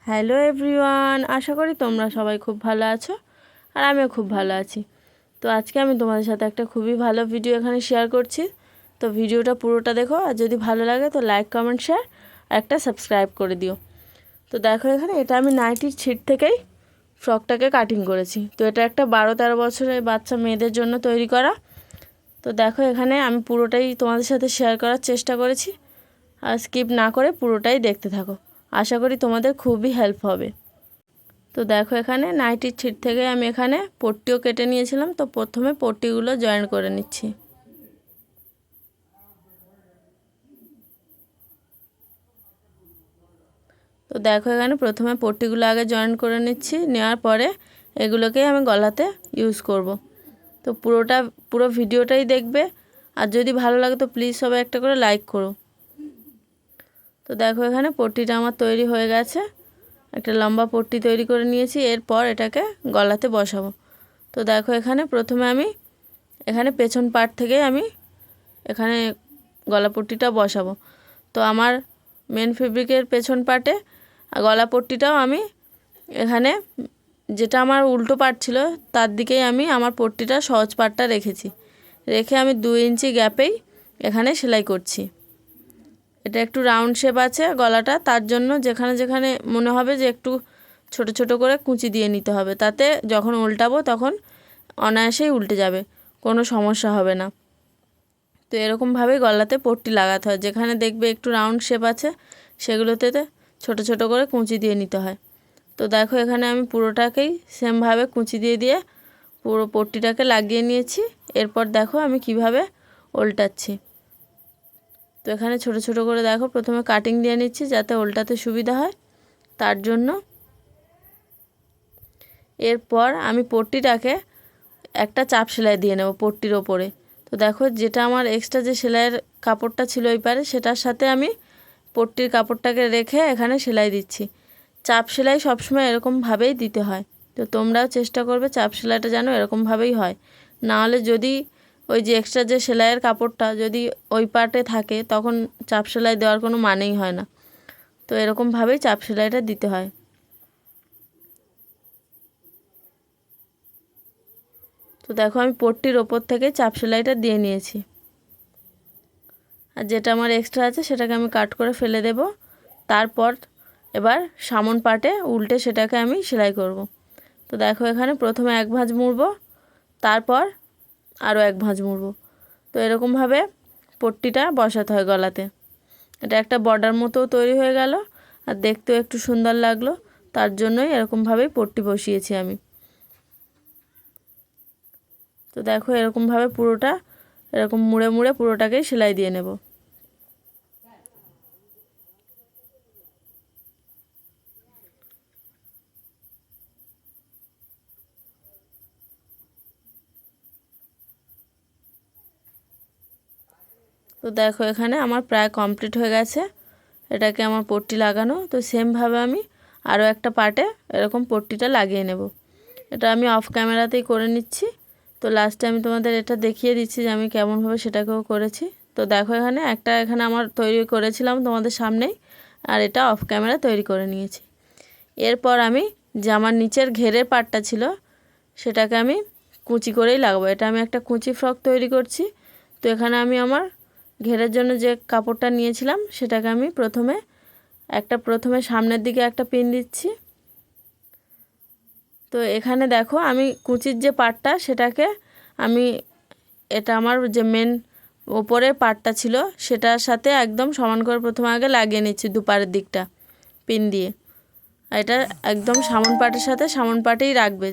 Hello everyone, আশা করি তোমরা সবাই খুব ভালো আছো আর আমিও খুব ভালো আছি। তো আজকে আমি তোমাদের সাথে একটা খুবই ভালো ভিডিও এখানে শেয়ার করছি। তো ভিডিওটা পুরোটা দেখো, আর যদি ভালো লাগে তো লাইক কমেন্ট শেয়ার আর একটা সাবস্ক্রাইব করে দিও। তো দেখো এখানে এটা আমি নাইটির ছিট থেকেই ফ্রকটাকে কাটিং করেছি। তো এটা একটা 12-13 বছরের বাচ্চা মেয়েদের জন্য তৈরি করা। তো দেখো এখানে আমি পুরোটাই তোমাদের সাথে শেয়ার করার চেষ্টা করেছি, আর স্কিপ না করে পুরোটাই দেখতে থাকো। আশা করি তোমাদের খুবই হেল্প হবে। তো দেখো এখানে নাইটির ছিট থেকে আমি এখানে পট্টিও কেটে নিয়েছিলাম। তো প্রথমে পট্টিগুলো জয়েন করে নিচ্ছি। তো দেখো এখানে প্রথমে পট্টিগুলো আগে জয়েন করে নিচ্ছি, নেওয়ার পরে এগুলোকেই আমি গলাতে ইউজ করব। তো পুরো ভিডিওটাই দেখবে, আর যদি ভালো লাগে তো প্লিজ সবাই একটা করে লাইক করো। তো দেখো এখানে পট্টিটা আমার তৈরি হয়ে গেছে, একটা লম্বা পট্টি তৈরি করে নিয়েছি। এরপর এটাকে গলাতে বসাবো। তো দেখো এখানে প্রথমে আমি এখানে পেছন পার্ট থেকে আমি এখানে গলা পট্টিটা বসাবো। তো আমার মেন ফেব্রিকের পেছন পার্টে গলা পট্টিটাও আমি এখানে যেটা আমার উল্টো পার্ট ছিল তার দিকেই আমি আমার পট্টিটা সহজ পার্টটা রেখেছি, রেখে আমি 2 ইঞ্চি গ্যাপেই এখানে সেলাই করছি। এটা একটু রাউন্ড শেপ আছে গলাটা, তার জন্য যেখানে যেখানে মনে হবে যে একটু ছোট ছোট করে কুঁচি দিয়ে নিতে হবে, তাতে যখন উল্টাবো তখন অনায়াসেই উল্টে যাবে, কোনো সমস্যা হবে না। তো এরকমভাবেই গলাতে পট্টি লাগাতে হয়, যেখানে দেখবে একটু রাউন্ড শেপ আছে সেগুলোতে ছোট ছোট করে কুঁচি দিয়ে নিতে হয়। তো দেখো এখানে আমি পুরোটাকেই সেমভাবে কুঁচি দিয়ে দিয়ে পুরো পট্টিটাকে লাগিয়ে নিয়েছি। এরপর দেখো আমি কিভাবে উল্টাচ্ছি। তো এখানে ছোট ছোট করে দেখো প্রথমে কাটিং দিয়ে নিচ্ছি যাতে উল্টাতে সুবিধা হয় তার জন্য। এরপর আমি পট্টিটাকে একটা চাপ সেলাই দিয়ে নেব পট্টির ওপরে। তো দেখো যেটা আমার এক্সট্রা যে সেলাইয়ের কাপড়টা ছিল ওই পারে, সেটার সাথে আমি পট্টির কাপড়টাকে রেখে এখানে সেলাই দিচ্ছি। চাপ সেলাই সবসময় এরকমভাবেই দিতে হয়। তো তোমরাও চেষ্টা করবে চাপ সেলাইটা যেন এরকমভাবেই হয়, নাহলে যদি ওই যে এক্সট্রা যে সেলাইয়ের কাপড়টা যদি ওই পার্টে থাকে তখন চাপ সেলাই দেওয়ার কোনো মানেই হয় না। তো এরকমভাবেই চাপ সেলাইটা দিতে হয়। তো দেখো আমি পট্টির ওপর থেকে চাপ সেলাইটা দিয়ে নিয়েছি, আর যেটা আমার এক্সট্রা আছে সেটাকে আমি কাট করে ফেলে দেব। তারপর এবার সামন পাটে উল্টে সেটাকে আমি সেলাই করব। তো দেখো এখানে প্রথমে এক ভাঁজ মুড়ব, তারপর আরও এক ভাঁজ মুড়ব। তো এরকমভাবে পট্টিটা বসাতে হয় গলাতে। এটা একটা বর্ডার মতো তৈরি হয়ে গেল, আর দেখতেও একটু সুন্দর লাগলো, তার জন্যই এরকমভাবেই পট্টি বসিয়েছি আমি। তো দেখো এরকমভাবে পুরোটা এরকম মুড়ে মুড়ে পুরোটাকেই সেলাই দিয়ে নেব। তো দেখো এখানে আমার প্রায় কমপ্লিট হয়ে গেছে এটাকে আমার পট্টি লাগানো। তো সেমভাবে আমি আরও একটা পার্টে এরকম পট্টিটা লাগিয়ে নেব। এটা আমি অফ ক্যামেরাতেই করে নিচ্ছি। তো লাস্টে আমি তোমাদের এটা দেখিয়ে দিচ্ছি যে আমি কেমনভাবে সেটাকেও করেছি। তো দেখো এখানে আমার তৈরি করেছিলাম তোমাদের সামনেই, আর এটা অফ ক্যামেরা তৈরি করে নিয়েছি। এরপর আমি যে আমার নিচের ঘেরের পার্টটা ছিল সেটাকে আমি কুচি করেই লাগাবো। এটা আমি একটা কুচি ফ্রক তৈরি করছি। তো এখানে আমি আমার ঘেরের জন্য যে কাপড়টা নিয়েছিলাম সেটাকে আমি প্রথমে সামনের দিকে একটা পিন দিচ্ছি। তো এখানে দেখো আমি কুচির যে পার্টটা সেটাকে আমি এটা আমার যে মেন ওপরের পার্টটা ছিল সেটার সাথে একদম সমান করে প্রথমে আগে লাগিয়ে নিচ্ছি দুপারের দিকটা পিন দিয়ে। আর এটা একদম সামন পার্টের সাথে সামন পার্টেই রাখবে,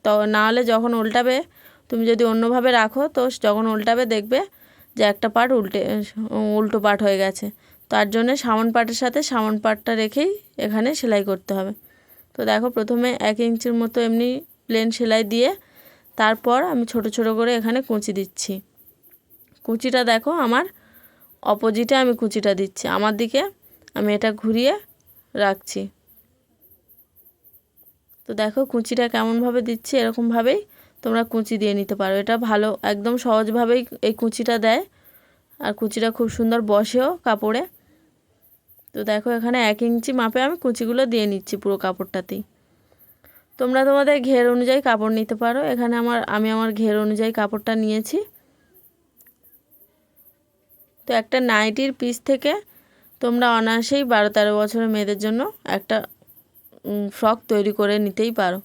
তো নাহলে যখন উল্টাবে তুমি যদি অন্যভাবে রাখো তো যখন উল্টাবে দেখবে যে একটা পার্ট উল্টো পার্ট হয়ে গেছে। তার জন্য সামন পার্টের সাথে সামন পার্টটা রেখেই এখানে সেলাই করতে হবে। তো দেখো প্রথমে 1 ইঞ্চির মতো এমনি প্লেন সেলাই দিয়ে তারপর আমি ছোট ছোট করে এখানে কুঁচি দিচ্ছি। কুঁচিটা দেখো আমার অপোজিটে আমি কুঁচিটা দিচ্ছি, আমার দিকে আমি এটা ঘুরিয়ে রাখছি। তো দেখো কুঁচিটা কেমনভাবে দিচ্ছি, এরকমভাবেই তোমরা কুঁচি দিয়ে নিতে পারো। এটা ভালো একদম সহজভাবেই এই কুঁচিটা দেয়, আর কুঁচিটা খুব সুন্দর বসেও কাপড়ে। তো তো দেখো এখানে 1 ইঞ্চি মাপে আমি কুচিগুলো দিয়ে নিচ্ছি পুরো কাপড়টাতেই। তোমরা তোমাদের ঘের অনুযায়ী কাপড় নিতে পারো। এখানে আমি আমার ঘের অনুযায়ী কাপড়টা নিয়েছি। তো একটা নাইটির পিস থেকে তোমরা অনায়াসেই 12-13 বছরের মেয়েদের জন্য একটা ফ্রক তৈরি করে নিতেই পারো।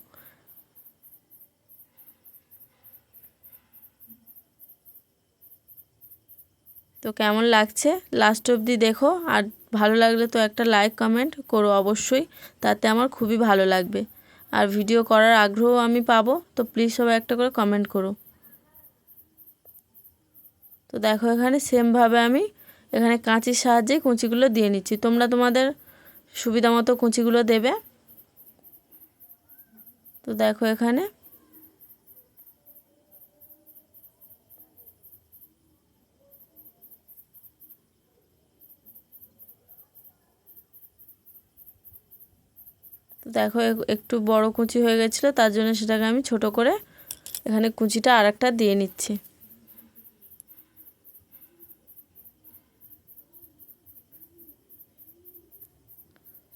তো কেমন লাগছে লাস্ট অবধি দেখো, আর ভালো লাগলে তো একটা লাইক কমেন্ট করো অবশ্যই, তাতে আমার খুবই ভালো লাগবে। আর ভিডিও করার আগ্রহ আমি পাবো, তো প্লিজ সবাই একটা করে কমেন্ট করো। তো দেখো এখানে সেমভাবে আমি এখানে কাঁচির সাহায্যে কুচিগুলো দিয়ে নিচ্ছি। তোমরা তোমাদের সুবিধা মতো কুচিগুলো দেবে। তো দেখো এখানে তো দেখো একটু বড় কুচি হয়ে গেছিলো, তার জন্য সেটাকে আমি ছোট করে এখানে কুচিটা আরেকটা দিয়ে নিচ্ছি।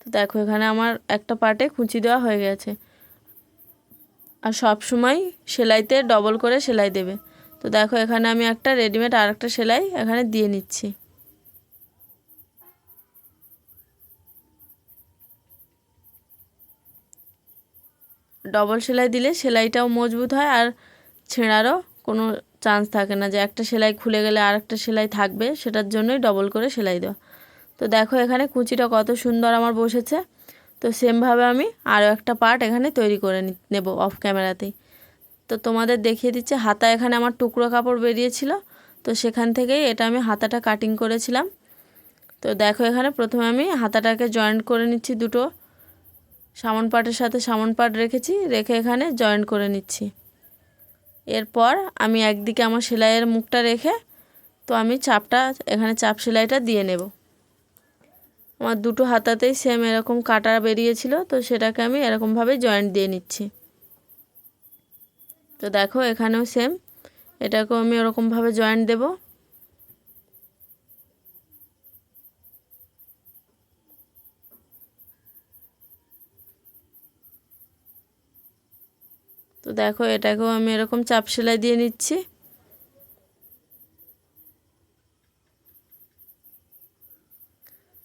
তো দেখো এখানে আমার একটা পার্টে কুচি দেওয়া হয়ে গেছে। আর সব সময় সেলাইতে ডবল করে সেলাই দেবে। তো দেখো এখানে আমি একটা রেডিমেড আরেকটা সেলাই এখানে দিয়ে নিচ্ছি। ডবল সেলাই দিলে সেলাইটাও মজবুত হয় আর ছেঁড়ারও কোনো চান্স থাকে না, যে একটা সেলাই খুলে গেলে আরেকটা সেলাই থাকবে, সেটার জন্যই ডবল করে সেলাই দেওয়া। তো দেখো এখানে কুচিটা কত সুন্দর আমার বসেছে। তো সেমভাবে আমি আরও একটা পার্ট এখানে তৈরি করে নেব অফ ক্যামেরাতেই। তো তোমাদের দেখিয়ে দিচ্ছে, হাতা এখানে আমার টুকরো কাপড় বেরিয়েছিল, তো সেখান থেকেই এটা আমি হাতাটা কাটিং করেছিলাম। তো দেখো এখানে প্রথমে আমি হাতাটাকে জয়েন্ট করে নিচ্ছি, দুটো সামন পার্টের সাথে সামন পার্ট রেখেছি, রেখে এখানে জয়েন্ট করে নিচ্ছি। এরপর আমি একদিকে আমার সেলাইয়ের মুখটা রেখে তো আমি চাপটা এখানে চাপ সেলাইটা দিয়ে নেব। আমার দুটো হাতাতেই সেম এরকম কাটা বেরিয়েছিল, তো সেটাকে আমি এরকমভাবে জয়েন্ট দিয়ে নিচ্ছি। তো দেখো এখানেও সেম, এটাকেও আমি ওরকমভাবে জয়েন্ট দেব। তো দেখো এটাকেও আমি এরকম চাপ সেলাই দিয়ে নিচ্ছি।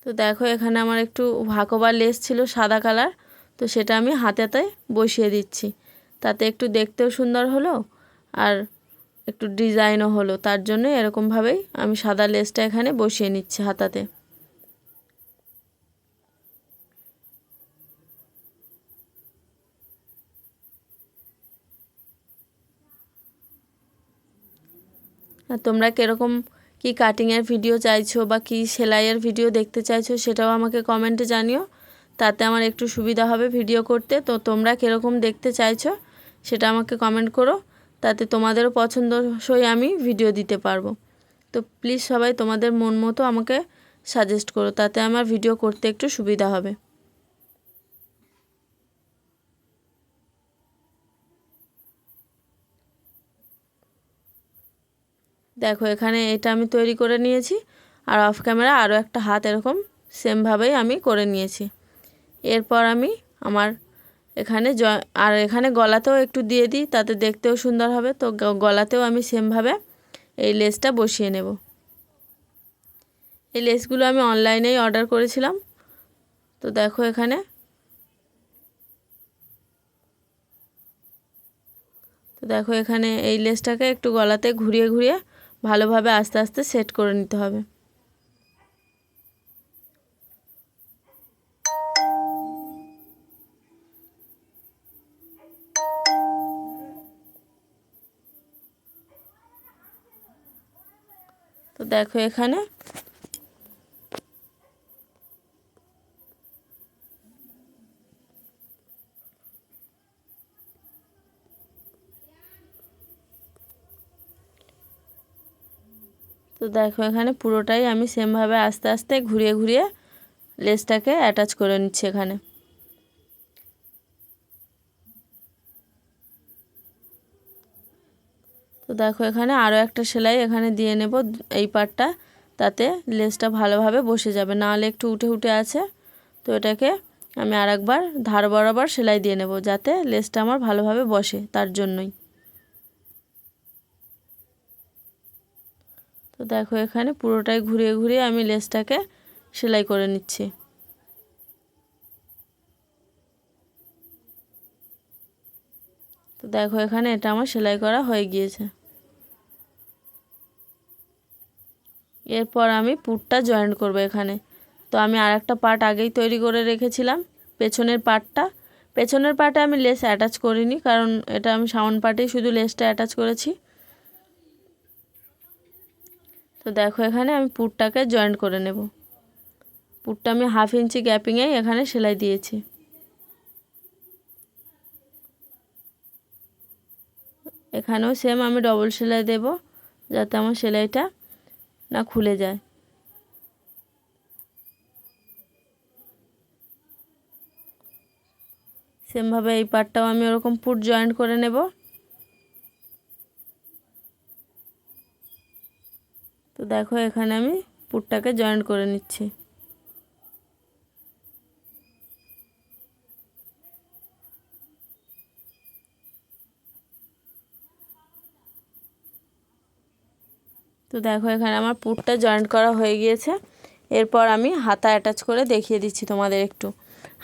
তো দেখো এখানে আমার একটু ভাকোবা লেস ছিল সাদা কালার, তো সেটা আমি হাতেতে বসিয়ে দিচ্ছি, তাতে একটু দেখতেও সুন্দর হলো আর একটু ডিজাইনও হলো। তার জন্য এরকমভাবেই আমি সাদা লেসটা এখানে বসিয়ে নিচ্ছি হাতাতে। আর তোমরা কীরকম কি কাটিংয়ের ভিডিও চাইছো বা কি সেলাইয়ের ভিডিও দেখতে চাইছো সেটাও আমাকে কমেন্টে জানিও, তাতে আমার একটু সুবিধা হবে ভিডিও করতে। তো তোমরা কীরকম দেখতে চাইছো সেটা আমাকে কমেন্ট করো, তাতে তোমাদেরও পছন্দসই আমি ভিডিও দিতে পারবো। তো প্লিজ সবাই তোমাদের মন মতো আমাকে সাজেস্ট করো, তাতে আমার ভিডিও করতে একটু সুবিধা হবে। দেখো এখানে এটা আমি তৈরি করে নিয়েছি, আর অফ ক্যামেরা আরও একটা হাত এরকম সেমভাবেই আমি করে নিয়েছি। এরপর আমি আমার এখানে আর এখানে গলাতেও একটু দিয়ে দিই, তাতে দেখতেও সুন্দর হবে। তো গলাতেও আমি সেমভাবে এই লেসটা বসিয়ে নেব। এই লেসগুলো আমি অনলাইনেই অর্ডার করেছিলাম। তো দেখো এখানে এই লেসটাকে একটু গলাতে ঘুরিয়ে ঘুরিয়ে ভালোভাবে আস্তে আস্তে সেট করে নিতে হবে। তো দেখো এখানে পুরোটাই আমি সেমভাবে আস্তে আস্তে ঘুরিয়ে ঘুরিয়ে লেসটাকে অ্যাটাচ করে নিচ্ছি এখানে। তো দেখো এখানে আরও একটা সেলাই এখানে দিয়ে নেব এই পার্টটা, তাতে লেসটা ভালোভাবে বসে যাবে, নাহলে একটু উঠে উঠে আছে। তো এটাকে আমি আরেকবার ধার বরাবর সেলাই দিয়ে নেব, যাতে লেসটা আমার ভালোভাবে বসে, তার জন্যই। তো দেখো এখানে পুরোটাই ঘুরিয়ে ঘুরিয়ে আমি লেসটাকে সেলাই করে নিচ্ছি। তো দেখো এখানে এটা আমার সেলাই করা হয়ে গিয়েছে। এরপর আমি পুটটা জয়েন্ট করব এখানে। তো আমি আরেকটা পার্ট আগেই তৈরি করে রেখেছিলাম, পেছনের পার্টে আমি লেস অ্যাটাচ করিনি, কারণ এটা আমি সামন পার্টেই শুধু লেসটা অ্যাটাচ করেছি। তো দেখো এখানে আমি পুটটাকে জয়েন্ট করে নেব। পুটটা আমি 1/2 ইঞ্চি গ্যাপিংয়ে এখানে সেলাই দিয়েছি। এখানেও সেম আমি ডবল সেলাই দেব, যাতে আমার সেলাইটা না খুলে যায়। সেমভাবে এই পার্টটাও আমি ওরকম পুট জয়েন্ট করে নেব। তো দেখো এখানে আমি পুটটাকে জয়েন্ট করে নিচ্ছি। তো দেখো এখানে আমার পুটটা জয়েন্ট করা হয়ে গিয়েছে। এরপর আমি হাতা অ্যাটাচ করে দেখিয়ে দিচ্ছি তোমাদের একটু।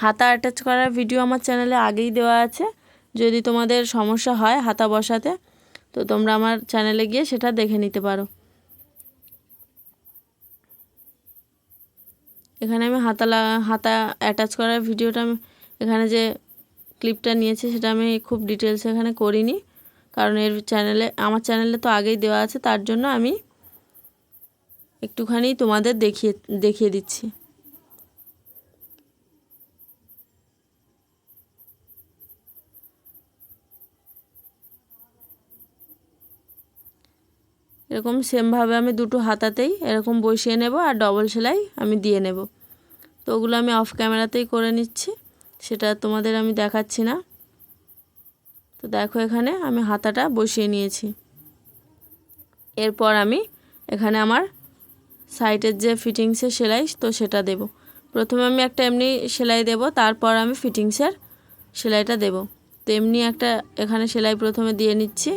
হাতা অ্যাটাচ করার ভিডিও আমার চ্যানেলে আগেই দেওয়া আছে, যদি তোমাদের সমস্যা হয় হাতা বসাতে তো তোমরা আমার চ্যানেলে গিয়ে সেটা দেখে নিতে পারো। এখানে আমি হাতা অ্যাটাচ করার ভিডিওটা এখানে যে ক্লিপটা নিয়েছি সেটা আমি খুব ডিটেলস এখানে করিনি, কারণ আমার চ্যানেলে তো আগেই দেওয়া আছে, তার জন্য আমি একটুখানি তোমাদের দেখিয়ে দিচ্ছি। এরকম সেমভাবে আমি দুটো হাতাতেই এরকম বসিয়ে নেব আর ডবল সেলাই আমি দিয়ে নেব। তো ওগুলো আমি অফ ক্যামেরাতেই করে নিচ্ছি, সেটা তোমাদের আমি দেখাচ্ছি না। তো দেখো এখানে আমি হাতাটা বসিয়ে নিয়েছি। এরপর আমি এখানে আমার সাইডের যে ফিটিংসের সেলাই তো সেটা দেব। প্রথমে আমি একটা এমনি সেলাই দেব, তারপর আমি ফিটিংসের সেলাইটা দেব। তো এমনি একটা এখানে সেলাই প্রথমে দিয়ে নিচ্ছি।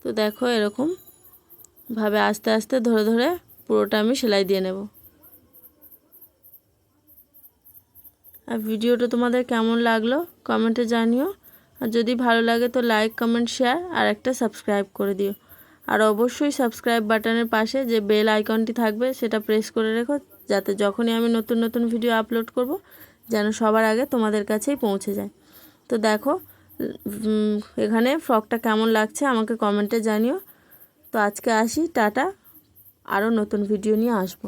তো দেখো এরকম ভাবে আস্তে আস্তে ধরে ধরে পুরোটা আমি সেলাই দিয়ে নেব। আর ভিডিওটা তোমাদের কেমন লাগলো কমেন্টে জানিও, আর যদি ভালো লাগে তো লাইক কমেন্ট শেয়ার আর একটা সাবস্ক্রাইব করে দিও। আর অবশ্যই সাবস্ক্রাইব বাটনের পাশে যে বেল আইকনটি থাকবে সেটা প্রেস করে রেখো, যাতে যখনই আমি নতুন নতুন ভিডিও আপলোড করব যেন সবার আগে তোমাদের কাছেই পৌঁছে যায়। তো দেখো এখানে ফ্রকটা কেমন লাগছে আমাকে কমেন্টে জানিও। তো আজকে আসি, টাটা, আরও নতুন ভিডিও নিয়ে আসবো।